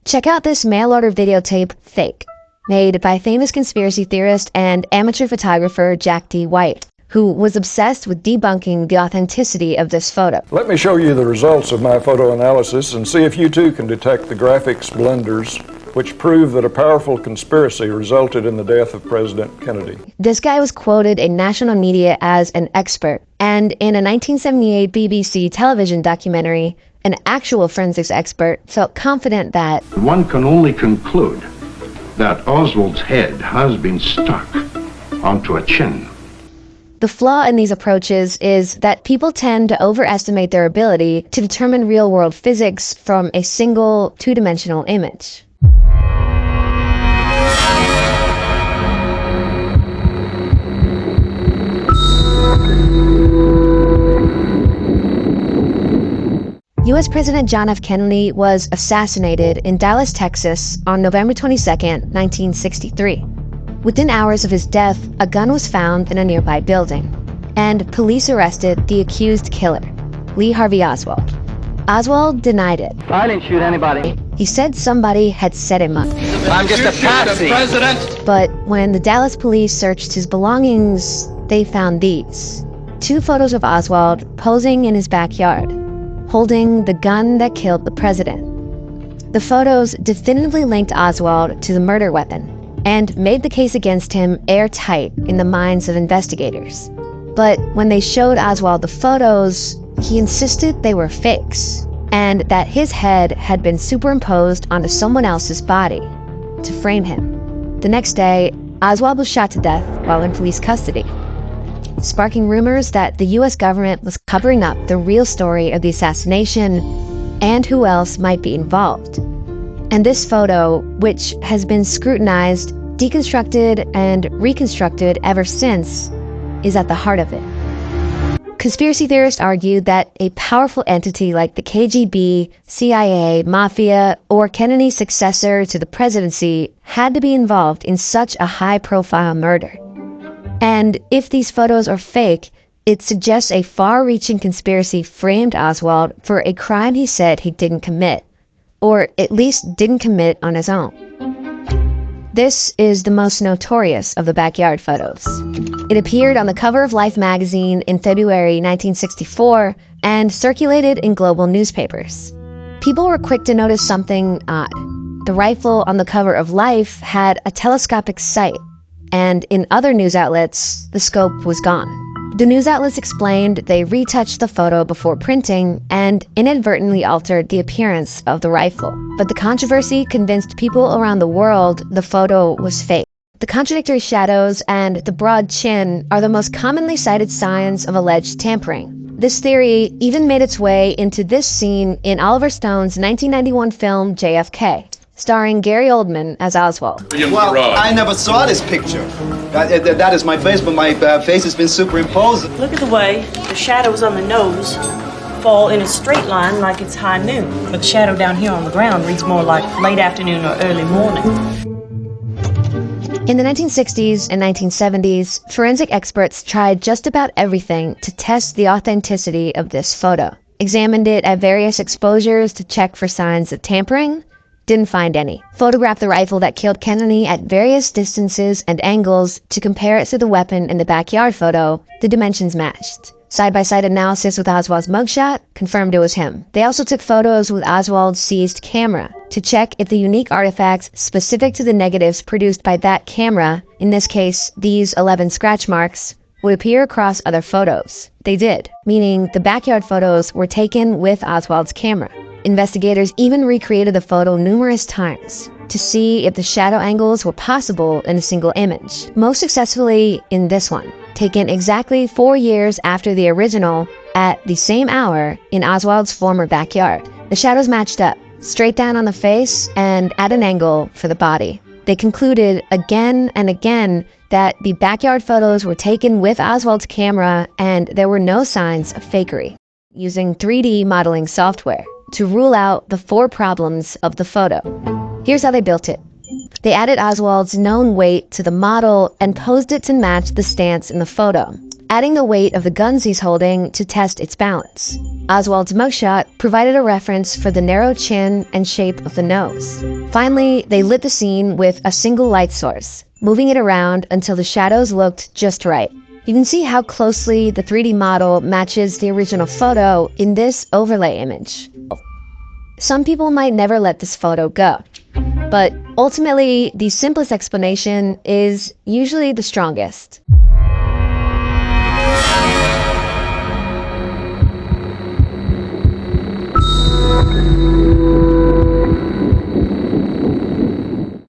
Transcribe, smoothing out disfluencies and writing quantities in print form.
Check out this mail-order videotape, Fake, made by famous conspiracy theorist and amateur photographer Jack D. White, who was obsessed with debunking the authenticity of this photo. Let me show you the results of my photo analysis and see if you too can detect the graphics blunders which prove that a powerful conspiracy resulted in the death of President Kennedy. This guy was quoted in national media as an expert, and in a 1978 BBC television documentary, an actual forensics expert felt confident that one can only conclude that Oswald's head has been stuck onto a chin. the flaw in these approaches is that people tend to overestimate their ability to determine real-world physics from a single two-dimensional image. U.S. President John F. Kennedy was assassinated in Dallas, Texas on November 22, 1963. Within hours of his death, a gun was found in a nearby building, and police arrested the accused killer, Lee Harvey Oswald. Oswald denied it. I didn't shoot anybody. He said somebody had set him up. I'm just a patsy. President. But when the Dallas police searched his belongings, they found these. 2 photos of Oswald posing in his backyard, holding the gun that killed the president. The photos definitively linked Oswald to the murder weapon and made the case against him airtight in the minds of investigators. But when they showed Oswald the photos, he insisted they were fakes and that his head had been superimposed onto someone else's body to frame him. The next day, Oswald was shot to death while in police custody, sparking rumors that the U.S. government was covering up the real story of the assassination and who else might be involved. And this photo, which has been scrutinized, deconstructed, and reconstructed ever since, is at the heart of it. Conspiracy theorists argue that a powerful entity like the KGB, CIA, Mafia, or Kennedy's successor to the presidency had to be involved in such a high-profile murder. And if these photos are fake, it suggests a far-reaching conspiracy framed Oswald for a crime he said he didn't commit, or at least didn't commit on his own. This is the most notorious of the backyard photos. It appeared on the cover of Life magazine in February 1964 and circulated in global newspapers. People were quick to notice something odd. The rifle on the cover of Life had a telescopic sight, and in other news outlets, the scope was gone. The news outlets explained they retouched the photo before printing and inadvertently altered the appearance of the rifle. But the controversy convinced people around the world the photo was fake. The contradictory shadows and the broad chin are the most commonly cited signs of alleged tampering. This theory even made its way into this scene in Oliver Stone's 1991 film JFK, starring Gary Oldman as Oswald. Well, I never saw this picture. That is my face, but my face has been superimposed. Look at the way the shadows on the nose fall in a straight line like it's high noon. But the shadow down here on the ground reads more like late afternoon or early morning. In the 1960s and 1970s, forensic experts tried just about everything to test the authenticity of this photo. Examined it at various exposures to check for signs of tampering. Didn't find any. Photographed the rifle that killed Kennedy at various distances and angles to compare it to the weapon in the backyard photo. The dimensions matched. Side-by-side analysis with Oswald's mugshot confirmed it was him. They also took photos with Oswald's seized camera to check if the unique artifacts specific to the negatives produced by that camera, in this case these 11 scratch marks, would appear across other photos. They did, meaning the backyard photos were taken with Oswald's camera. Investigators even recreated the photo numerous times to see if the shadow angles were possible in a single image, most successfully in this one, taken exactly 4 years after the original at the same hour in Oswald's former backyard. The shadows matched up, straight down on the face and at an angle for the body. They concluded again and again that the backyard photos were taken with Oswald's camera and there were no signs of fakery, using 3D modeling software to rule out the 4 problems of the photo. Here's how they built it. They added Oswald's known weight to the model and posed it to match the stance in the photo. adding the weight of the guns he's holding to test its balance. Oswald's mugshot provided a reference for the narrow chin and shape of the nose. Finally, they lit the scene with a single light source, moving it around until the shadows looked just right. You can see how closely the 3D model matches the original photo in this overlay image. Some people might never let this photo go, but ultimately, the simplest explanation is usually the strongest.